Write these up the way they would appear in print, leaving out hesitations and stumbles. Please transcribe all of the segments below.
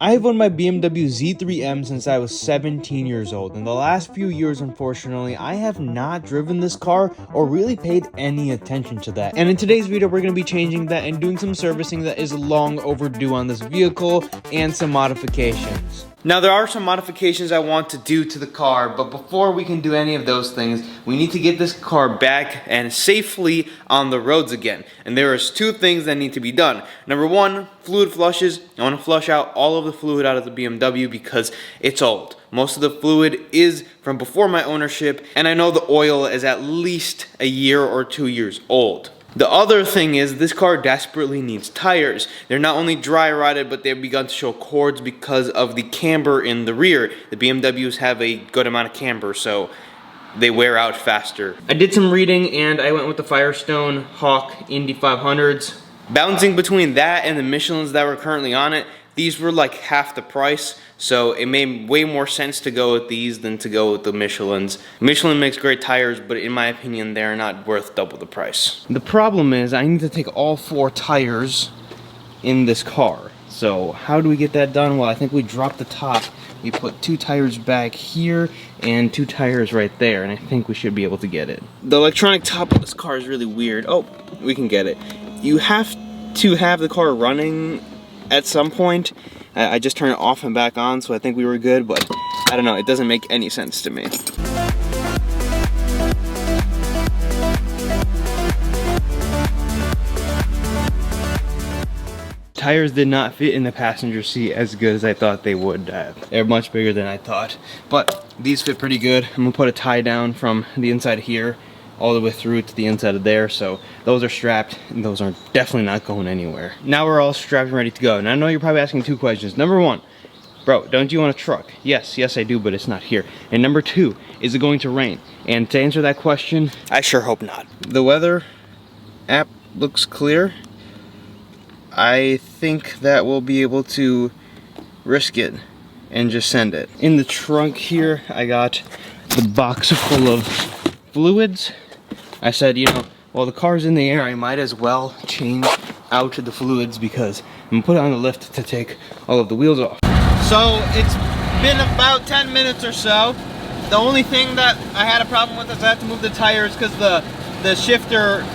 I've owned my BMW Z3M since I was 17 years old. In the last few years, unfortunately, I have not driven this car or really paid any attention to that. And in today's video, we're going to be changing that and doing some servicing that is long overdue on this vehicle and some modifications. Now, there are some modifications I want to do to the car, but before we can do any of those things, we need to get this car back and safely on the roads again. And there is two things that need to be done. Number one, fluid flushes. I want to flush out all of the fluid out of the BMW because it's old. Most of the fluid is from before my ownership, and I know the oil is at least a year or 2 years old. The other thing is this car desperately needs tires. They're not only dry rotted, but they've begun to show cords because of the camber in the rear. The BMWs have a good amount of camber, so they wear out faster. I did some reading and I went with the Firestone Hawk Indy 500s. Bouncing between that and the Michelins that were currently on it, these were like half the price, so it made way more sense to go with these than to go with the Michelins. Michelin makes great tires, but in my opinion, they're not worth double the price. The problem is I need to take all 4 tires in this car. So how do we get that done? Well, I think we drop the top. We put 2 tires back here and 2 tires right there, and I think we should be able to get it. The electronic top of this car is really weird. Oh, we can get it. You have to have the car running at some point. I just turned it off and back on, so I think we were good, but I don't know, it doesn't make any sense to me. Tires did not fit in the passenger seat as good as I thought they would have. They're much bigger than I thought, but these fit pretty good. I'm gonna put a tie down from the inside here all the way through to the inside of there, so those are strapped and those are definitely not going anywhere. Now we're all strapped and ready to go. And I know you're probably asking 2 questions. Number 1, bro, don't you want a truck? Yes I do, but it's not here. And number 2, is it going to rain? And to answer that question, I sure hope not. The weather app looks clear. I think that we'll be able to risk it and just send it. In the trunk here, I got the box full of fluids. I said, you know, while the car's in the air, I might as well change out the fluids because I'm gonna put it on the lift to take all of the wheels off. So it's been about 10 minutes or so. The only thing that I had a problem with is I had to move the tires because the shifter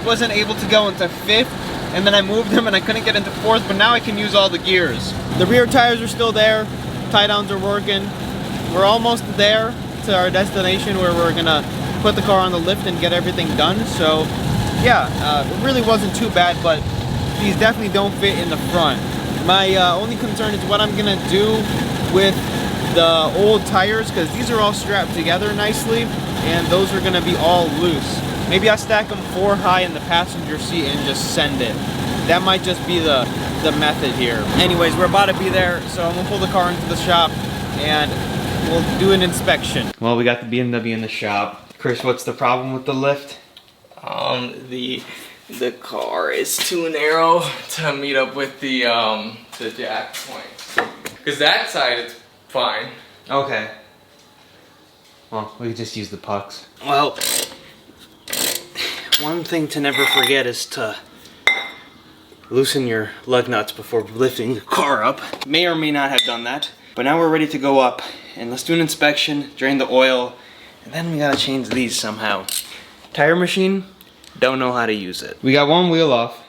wasn't able to go into 5th, and then I moved them and I couldn't get into 4th, but now I can use all the gears. The rear tires are still there, tie downs are working. We're almost there to our destination where we're gonna put the car on the lift and get everything done. So yeah, it really wasn't too bad, but these definitely don't fit in the front. My only concern is what I'm gonna do with the old tires, because these are all strapped together nicely and those are gonna be all loose. Maybe I stack them 4 high in the passenger seat and just send it. That might just be the method here. Anyways, we're about to be there, so I'm gonna pull the car into the shop and we'll do an inspection. Well, we got the BMW in the shop. Chris, what's the problem with the lift? The car is too narrow to meet up with the jack point. Cause that side is fine. Okay. Well, we could just use the pucks. Well, one thing to never forget is to loosen your lug nuts before lifting the car up. May or may not have done that, but now we're ready to go up. And let's do an inspection, drain the oil, and then we gotta change these somehow. Tire machine, don't know how to use it. We got one wheel off.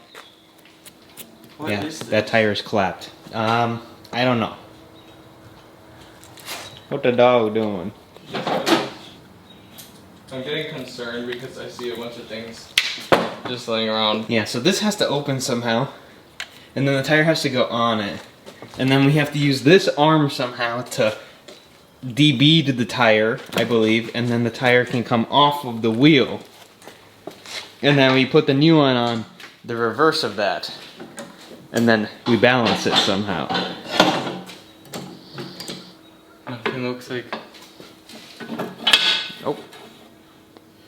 What yeah, is this? that tire is clapped. I don't know. What the dog doing? I'm getting concerned because I see a bunch of things just laying around. Yeah, so this has to open somehow, and then the tire has to go on it. And then we have to use this arm somehow to debead the tire, I believe, and then the tire can come off of the wheel. And then we put the new one on the reverse of that. And then we balance it somehow. It looks like Oh.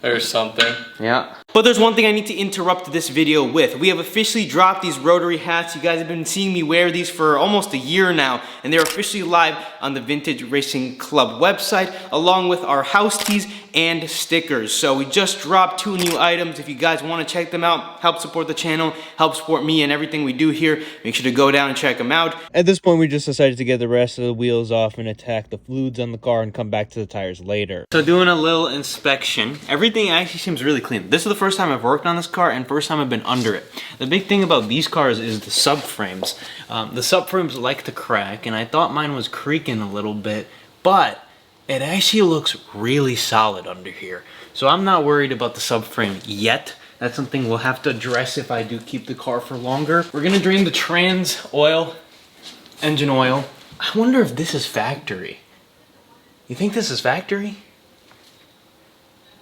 there's something. Yeah. But there's one thing I need to interrupt this video with. We have officially dropped these rotary hats. You guys have been seeing me wear these for almost a year now, and they're officially live on the Vintage Racing Club website, along with our house tees and stickers. So we just dropped 2 new items. If you guys want to check them out, help support the channel, help support me and everything we do here, make sure to go down and check them out. At this point, we just decided to get the rest of the wheels off and attack the fluids on the car and come back to the tires later. So doing a little inspection. Everything actually seems really clean. This is the first time I've worked on this car and first time I've been under it. The big thing about these cars is the subframes. The subframes like to crack, and I thought mine was creaking a little bit, but it actually looks really solid under here. So I'm not worried about the subframe yet. That's something we'll have to address if I do keep the car for longer. We're gonna drain the trans oil, engine oil. I wonder if this is factory. You think this is factory?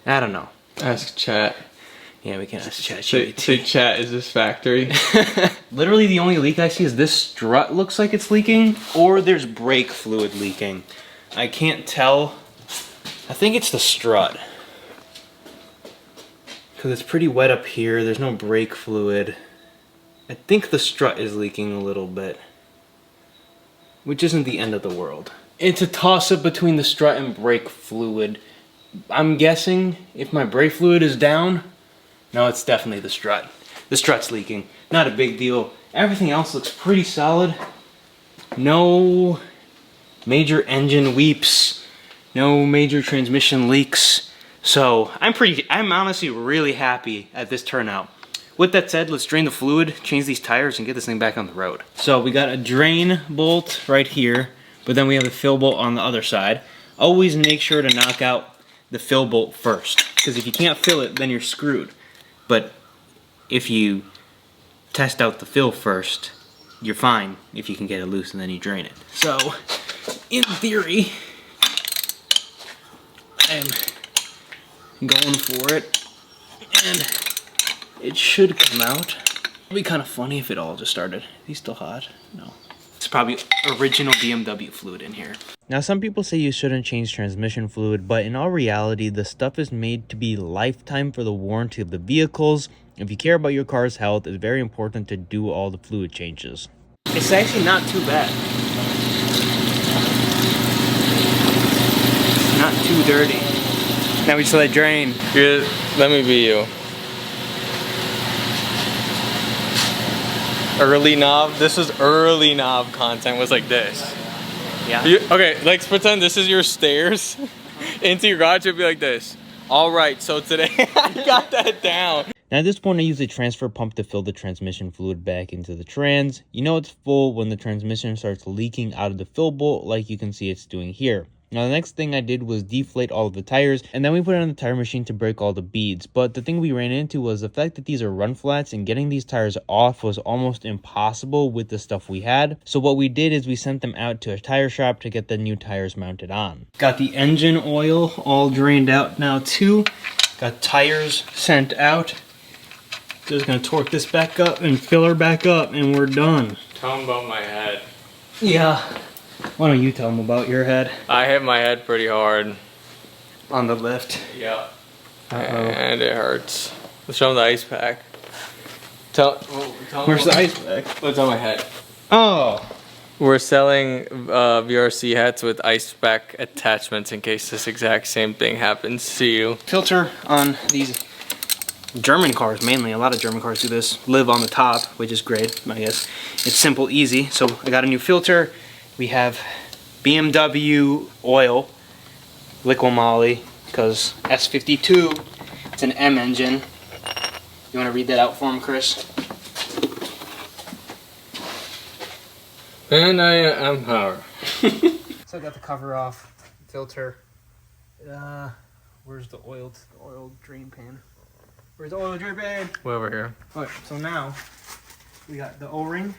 I don't know. Ask chat. Yeah, we can ask chat. Say chat, is this factory? Literally the only leak I see is this strut looks like it's leaking, or there's brake fluid leaking. I can't tell. I think it's the strut. Because it's pretty wet up here. There's no brake fluid. I think the strut is leaking a little bit. Which isn't the end of the world. It's a toss-up between the strut and brake fluid. I'm guessing if my brake fluid is down, no, it's definitely the strut. The strut's leaking. Not a big deal. Everything else looks pretty solid. No major engine weeps. No major transmission leaks. So I'm honestly really happy at this turnout. With that said, let's drain the fluid, change these tires, and get this thing back on the road. So we got a drain bolt right here, but then we have the fill bolt on the other side. Always make sure to knock out the fill bolt first, because if you can't fill it, then you're screwed. But if you test out the fill first, you're fine if you can get it loose and then you drain it. So, in theory, I'm going for it, and it should come out. It'd be kind of funny if it all just started. Is he still hot? No. It's probably original BMW fluid in here. Now, some people say you shouldn't change transmission fluid, but in all reality, the stuff is made to be lifetime for the warranty of the vehicles. If you care about your car's health, it's very important to do all the fluid changes. It's actually not too bad. It's not too dirty. Now we just let it drain. Here, let me be you. Early knob. This was early knob content. Was like this. Yeah. Okay, let's pretend this is your stairs into your garage. It'd be like this. All right, so today I got that down. Now at this point, I use a transfer pump to fill the transmission fluid back into the trans. You know it's full when the transmission starts leaking out of the fill bolt, like you can see it's doing here. Now the next thing I did was deflate all of the tires, and then we put it on the tire machine to break all the beads. But the thing we ran into was the fact that these are run flats, and getting these tires off was almost impossible with the stuff we had. So what we did is we sent them out to a tire shop to get the new tires mounted on. Got the engine oil all drained out now too. Got tires sent out. Just gonna torque this back up and fill her back up, and we're done. Tell them about my head. Yeah. Why don't you tell them about your head? I hit my head pretty hard. On the lift? Yeah. And it hurts. Let's show them the ice pack. Tell Where's the ice pack? What's on my head? Oh. We're selling VRC hats with ice pack attachments in case this exact same thing happens to you. Filter on these German cars mainly. A lot of German cars do this. Live on the top, which is great, I guess. It's simple, easy. So I got a new filter. We have BMW oil, Liqui-Moly, because S52, it's an M engine. You want to read that out for him, Chris? And I am power. So I got the cover off, filter. Where's the oil drain pan? Where's the oil drain pan? Way over here. Alright, so now we got the O-ring,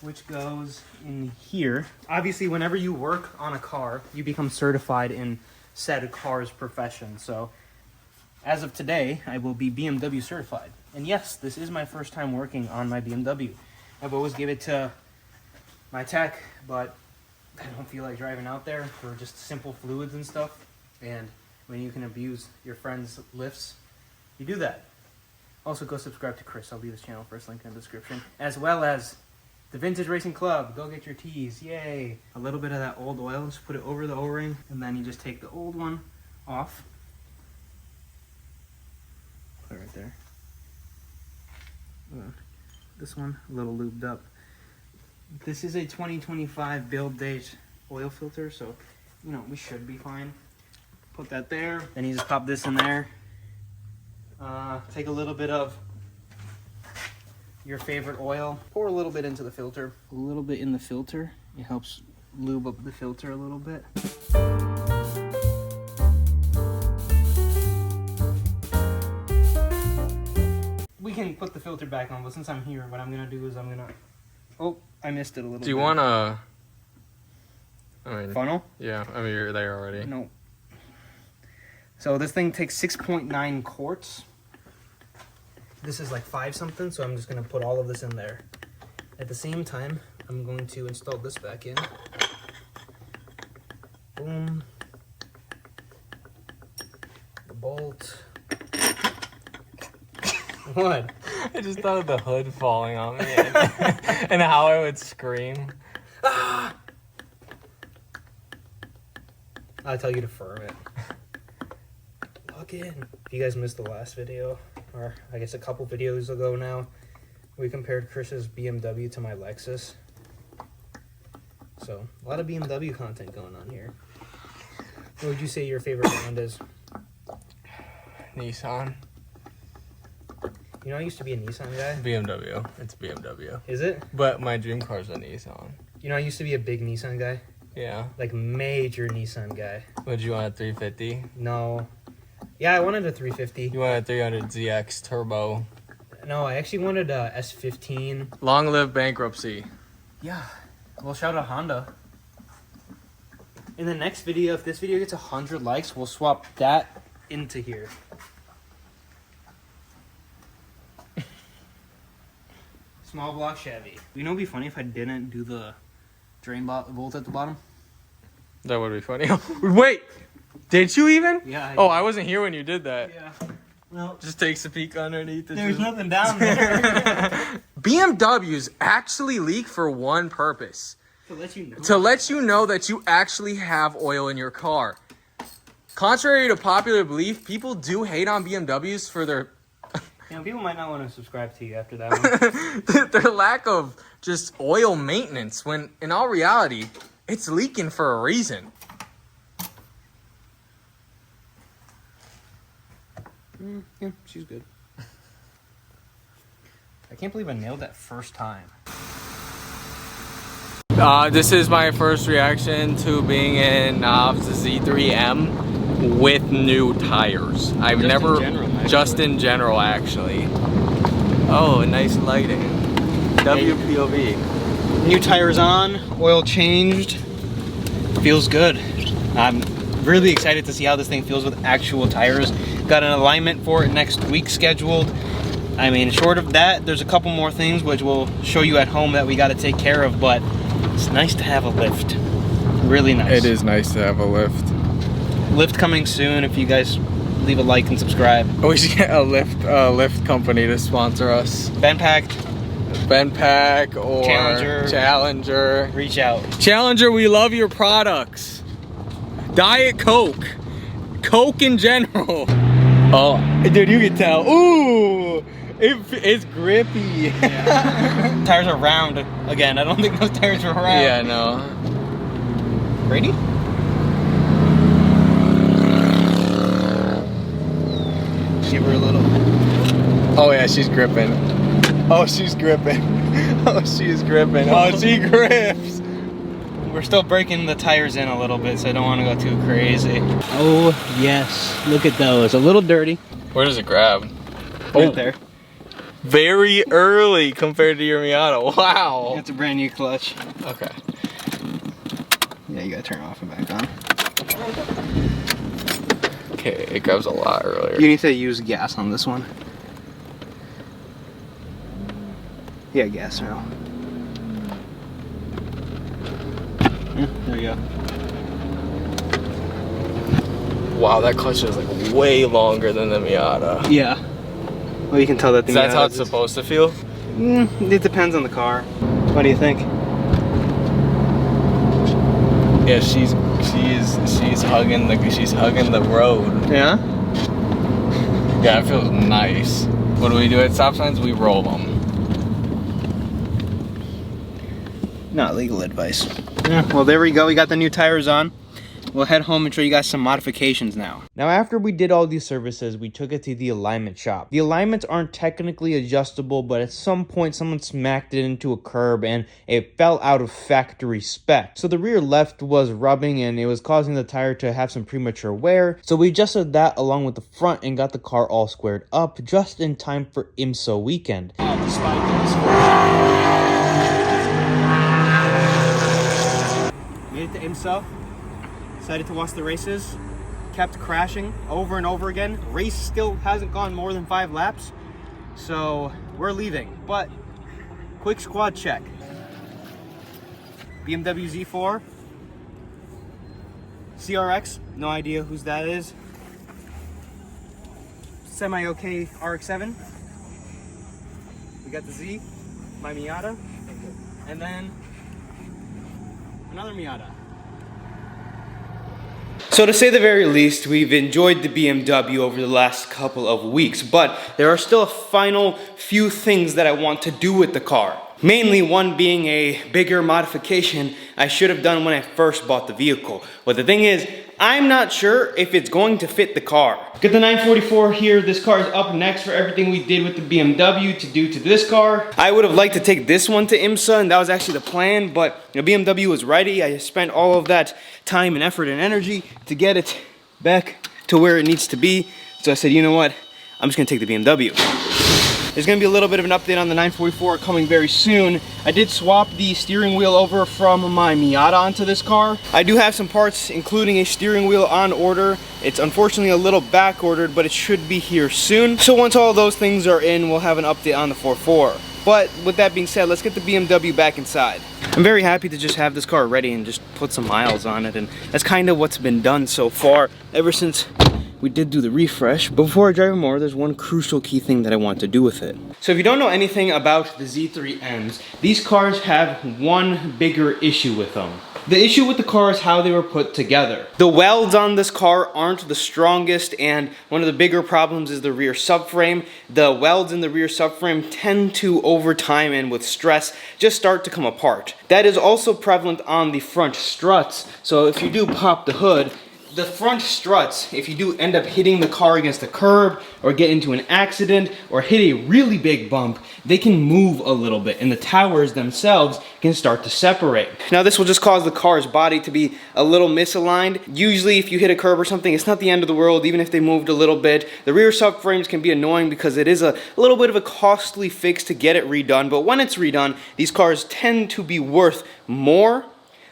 which goes in here. Obviously, whenever you work on a car, you become certified in said car's profession. So, as of today, I will be BMW certified. And yes, this is my first time working on my BMW. I've always given it to my tech, but I don't feel like driving out there for just simple fluids and stuff. And when you can abuse your friend's lifts, you do that. Also, go subscribe to Chris. I'll leave his channel first, link in the description. As well as the Vintage Racing Club. Go get your tees. Yay! A little bit of that old oil. Just put it over the O-ring. And then you just take the old one off. Put it right there. This one, a little lubed up. This is a 2025 build date oil filter, so, you know, we should be fine. Put that there. Then you just pop this in there. Take a little bit of your favorite oil. Pour a little bit into the filter. A little bit in the filter. It helps lube up the filter a little bit. We can put the filter back on, but since I'm here, what I'm gonna do is I'm gonna... Oh, I missed it a little bit. Do you want to... I mean, funnel? Yeah, I mean, you're there already. No. So this thing takes 6.9 quarts. This is like 5 something, so I'm just gonna put all of this in there. At the same time, I'm going to install this back in. Boom. The bolt. What? I just thought of the hood falling on me and how I would scream. Ah! I'll tell you to firm it. Lock in. If you guys missed the last video, or I guess a couple videos ago now, we compared Chris's BMW to my Lexus. So, a lot of BMW content going on here. What would you say your favorite brand is? Nissan. You know, I used to be a Nissan guy. BMW. It's BMW. Is it? But my dream car is a Nissan. You know, I used to be a big Nissan guy. Yeah. Like, major Nissan guy. Would you want a 350? No. Yeah, I wanted a 350. You want a 300ZX turbo? No, I actually wanted a S15. Long live bankruptcy. Yeah. Well, shout out Honda. In the next video, if this video gets 100 likes, we'll swap that into here. Small block Chevy. You know, it'd be funny if I didn't do the drain bolt at the bottom. That would be funny. Wait, did you even? Yeah. I wasn't here when you did that. Yeah. Well, Just takes a peek underneath. there's nothing down there. BMWs actually leak for one purpose. To let you know. To let you know that you actually have oil in your car. Contrary to popular belief, people do hate on BMWs for their People might not want to subscribe to you after that one. their lack of just oil maintenance, when in all reality, it's leaking for a reason. Yeah, she's good. I can't believe I nailed that first time. This is my first reaction to being in the Z3M with new tires. I've never... Just in general, actually. Oh, nice lighting. WPOV. New tires on, oil changed. Feels good. I'm really excited to see how this thing feels with actual tires. Got an alignment for it next week scheduled. I mean, short of that, there's a couple more things which we'll show you at home that we got to take care of, but it's nice to have a lift. Really nice. It is nice to have a lift. Lift coming soon if you guys leave a like and subscribe. We should get a lift company to sponsor us. Benpack or Challenger. Reach out. Challenger, we love your products. Diet Coke. Coke in general. Oh, dude, you can tell. Ooh, it's grippy. Yeah. Tires are round again. I don't think those tires were round. Yeah, no. Ready? Give her a little. Oh yeah, she's gripping. Oh, she's gripping. Oh, she's gripping. Oh, she grips. We're still breaking the tires in a little bit, so I don't want to go too crazy. Oh yes, look at those. A little dirty. Where does it grab? Right there. Very early compared to your Miata. Wow. It's a brand new clutch. Okay. Yeah, you gotta turn it off and back on. Okay, it grabs a lot earlier. You need to use gas on this one. Yeah, gas now. Yeah, there you go. Wow, that clutch is like way longer than the Miata. Yeah. Well, you can tell that the That's how Miata it's supposed to feel. It depends on the car. What do you think? Yeah, she's hugging the road. Yeah? Yeah, it feels nice. What do we do at stop signs? We roll them. Not legal advice. Yeah, well, there we go. We got the new tires on. We'll head home and show you guys some modifications now. Now, after we did all these services, we took it to the alignment shop. The alignments aren't technically adjustable, but at some point, someone smacked it into a curb and it fell out of factory spec. So the rear left was rubbing and it was causing the tire to have some premature wear. So we adjusted that along with the front and got the car all squared up just in time for IMSA weekend. Despite the misfortune. Made it to IMSA. Decided to watch the races, kept crashing over and over again. Race still hasn't gone more than 5 laps, so we're leaving. But quick squad check. BMW Z4, CRX, no idea whose that is. Semi-okay RX-7. We got the Z, my Miata, and then another Miata. So to say the very least, we've enjoyed the BMW over the last couple of weeks, but there are still a final few things that I want to do with the car. Mainly one being a bigger modification I should have done when I first bought the vehicle. But the thing is, I'm not sure if it's going to fit the car. Get the 944 here. This car is up next for everything we did with the BMW to do to this car. I would have liked to take this one to IMSA, and that was actually the plan, but the BMW was ready. I spent all of that time and effort and energy to get it back to where it needs to be. So I said, you know what? I'm just gonna take the BMW. There's gonna be a little bit of an update on the 944 coming very soon. I did swap the steering wheel over from my Miata onto this car. I do have some parts, including a steering wheel on order. It's unfortunately a little back ordered, but it should be here soon. So once all those things are in, we'll have an update on the 44. But with that being said, let's get the BMW back inside. I'm very happy to just have this car ready and just put some miles on it, and that's kind of what's been done so far ever since we did do the refresh. But before I drive it more, there's one crucial key thing that I want to do with it. So if you don't know anything about the Z3Ms, these cars have one bigger issue with them. The issue with the car is how they were put together. The welds on this car aren't the strongest, and one of the bigger problems is the rear subframe. The welds in the rear subframe tend to, over time and with stress, just start to come apart. That is also prevalent on the front struts. So if you do pop the hood, the front struts, if you do end up hitting the car against a curb or get into an accident or hit a really big bump, they can move a little bit and the towers themselves can start to separate. Now this will just cause the car's body to be a little misaligned. Usually if you hit a curb or something, it's not the end of the world, even if they moved a little bit. The rear subframes can be annoying because it is a little bit of a costly fix to get it redone, but when it's redone, these cars tend to be worth more.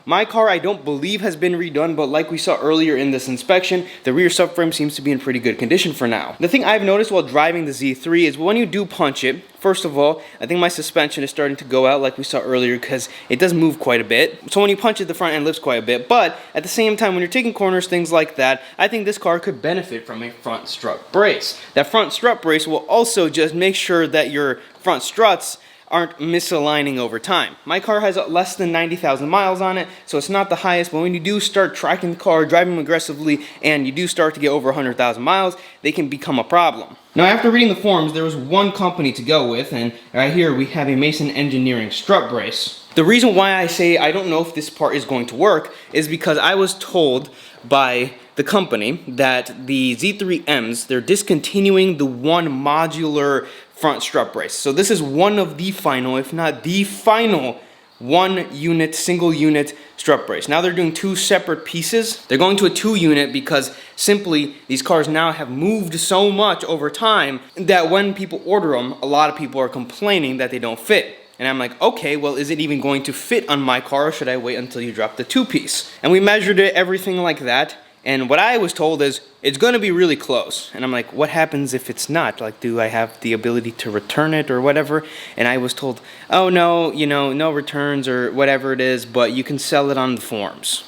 My car, I don't believe, has been redone, but like we saw earlier in this inspection, the rear subframe seems to be in pretty good condition for now. The thing I've noticed while driving the Z3 is when you do punch it, first of all, I think my suspension is starting to go out like we saw earlier because it does move quite a bit. So when you punch it, the front end lifts quite a bit, but at the same time, when you're taking corners, things like that, I think this car could benefit from a front strut brace. That front strut brace will also just make sure that your front struts aren't misaligning over time. My car has less than 90,000 miles on it, so it's not the highest, but when you do start tracking the car, driving aggressively, and you do start to get over 100,000 miles, they can become a problem. Now after reading the forums, there was one company to go with, and right here we have a Mason Engineering strut brace. The reason why I say I don't know if this part is going to work is because I was told by the company that the Z3Ms, they're discontinuing the one modular front strut brace. So this is one of the final, if not the final, one unit, single unit strut brace. Now they're doing two separate pieces. They're going to a 2-unit because simply these cars now have moved so much over time that when people order them, a lot of people are complaining that they don't fit. And I'm like, okay, well, is it even going to fit on my car, or should I wait until you drop the 2-piece? And we measured it, everything like that. And what I was told is, it's going to be really close. And I'm like, what happens if it's not? Like, do I have the ability to return it or whatever? And I was told, oh, no, you know, no returns or whatever it is, but you can sell it on the forums.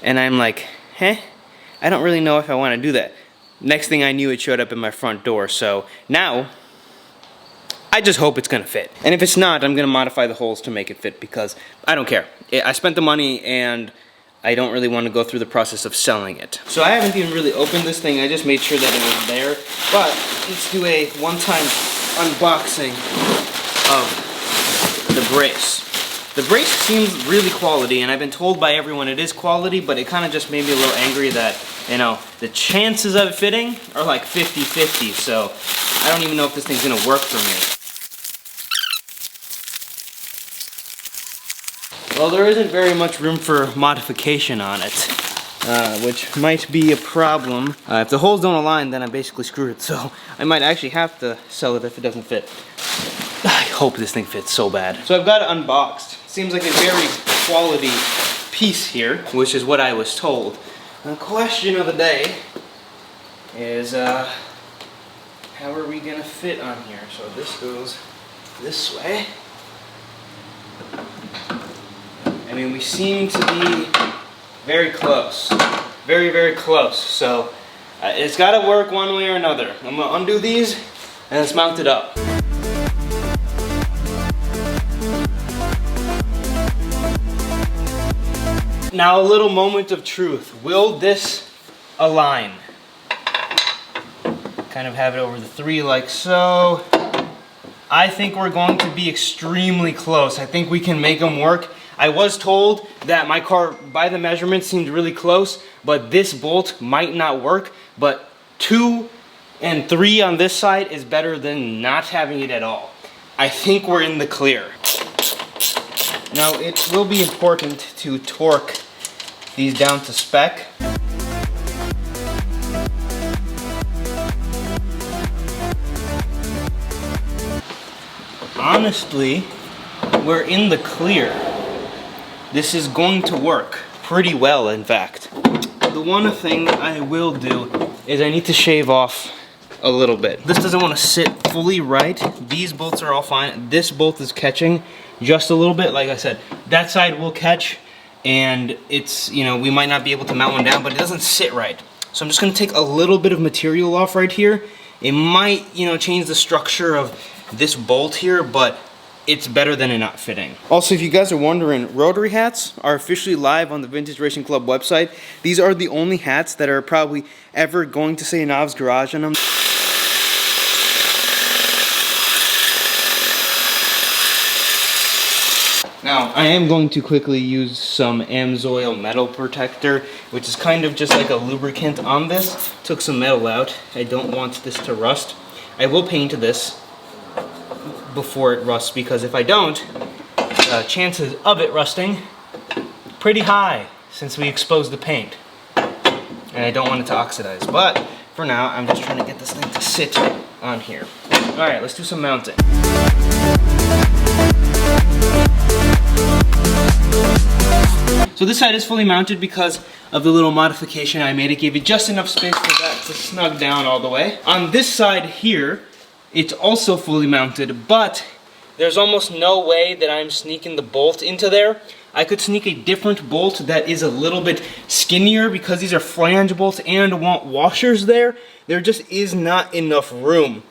And I'm like, I don't really know if I want to do that. Next thing I knew, it showed up in my front door. So now I just hope it's gonna fit. And if it's not, I'm gonna modify the holes to make it fit because I don't care. I spent the money and I don't really want to go through the process of selling it. So I haven't even really opened this thing. I just made sure that it was there. But let's do a one-time unboxing of the brace. The brace seems really quality, and I've been told by everyone it is quality, but it kind of just made me a little angry that, you know, the chances of it fitting are like 50-50, so I don't even know if this thing's gonna work for me. Well, there isn't very much room for modification on it, which might be a problem. If the holes don't align, then I'm basically screwed, so I might actually have to sell it if it doesn't fit. I hope this thing fits so bad. So I've got it unboxed. Seems like a very quality piece here, which is what I was told. The question of the day is, how are we gonna fit on here? So this goes this way. I mean, we seem to be very close. Very, very close. So it's gotta work one way or another. I'm gonna undo these and let's mount it up. Now a little moment of truth. Will this align? Kind of have it over the 3 like so. I think we're going to be extremely close. I think we can make them work. I was told that my car, by the measurements, seemed really close, but this bolt might not work, but 2 and 3 on this side is better than not having it at all. I think we're in the clear. Now, it will be important to torque these down to spec. Honestly, we're in the clear. This is going to work pretty well, in fact. The one thing I will do is I need to shave off a little bit. This doesn't want to sit fully right. These bolts are all fine. This bolt is catching just a little bit. Like I said, that side will catch, and it's, you know, we might not be able to mount one down, but it doesn't sit right. So I'm just going to take a little bit of material off right here. It might, you know, change the structure of this bolt here, but it's better than it not fitting. Also, if you guys are wondering, rotary hats are officially live on the Vintage Racing Club website. These are the only hats that are probably ever going to say Nov's Garage on them. Now, I am going to quickly use some Amsoil metal protector, which is kind of just like a lubricant on this. Took some metal out. I don't want this to rust. I will paint this before it rusts, because if I don't, chances of it rusting pretty high since we exposed the paint. And I don't want it to oxidize. But for now, I'm just trying to get this thing to sit on here. Alright, let's do some mounting. So this side is fully mounted because of the little modification I made. It gave it just enough space for that to snug down all the way. On this side here, it's also fully mounted, but there's almost no way that I'm sneaking the bolt into there. I could sneak a different bolt that is a little bit skinnier because these are flange bolts and want washers there. There just is not enough room.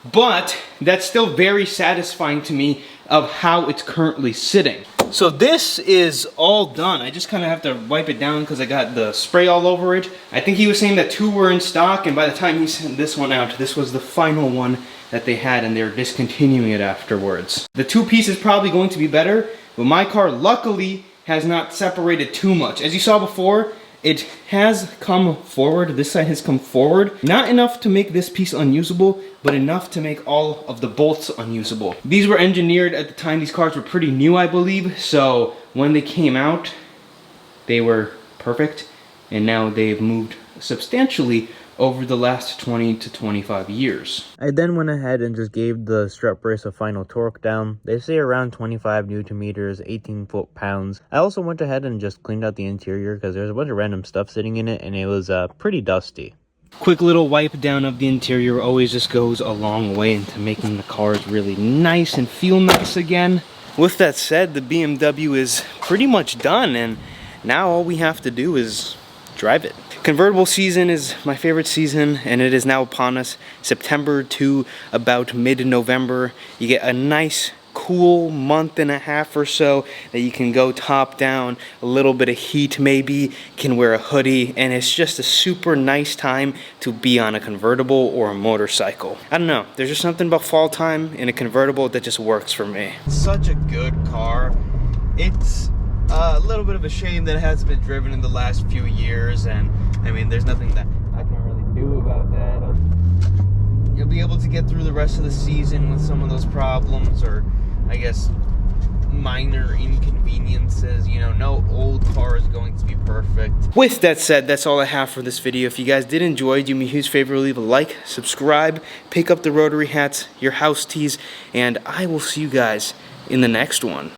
But that's still very satisfying to me of how it's currently sitting. So this is all done. I just kind of have to wipe it down because I got the spray all over it. I think he was saying that 2 were in stock, and by the time he sent this one out, this was the final one that they had, and they're discontinuing it afterwards. The 2-piece is probably going to be better, but my car luckily has not separated too much. As you saw before, it has come forward. This side has come forward. Not enough to make this piece unusable, but enough to make all of the bolts unusable. These were engineered at the time these cars were pretty new, I believe, so when they came out, they were perfect, and now they've moved substantially over the last 20 to 25 years. I then went ahead and just gave the strut brace a final torque down. They say around 25 Newton meters, 18 foot-pounds. I also went ahead and just cleaned out the interior because there's a bunch of random stuff sitting in it, and it was pretty dusty. Quick little wipe down of the interior always just goes a long way into making the cars really nice and feel nice again. With that said, the BMW is pretty much done, and now all we have to do is drive it. Convertible season is my favorite season, and it is now upon us. September to about mid-November. You get a nice cool month and a half or so that you can go top down, a little bit of heat maybe, can wear a hoodie, and it's just a super nice time to be on a convertible or a motorcycle. I don't know, there's just something about fall time in a convertible that just works for me. Such a good car. It's a little bit of a shame that it hasn't been driven in the last few years, and I mean there's nothing that I can really do about that. You'll be able to get through the rest of the season with some of those problems, or I guess minor inconveniences. You know, no old car is going to be perfect. With that said, that's all I have for this video. If you guys did enjoy, do me a huge favor, leave a like, subscribe, pick up the rotary hats, your house tees, and I will see you guys in the next one.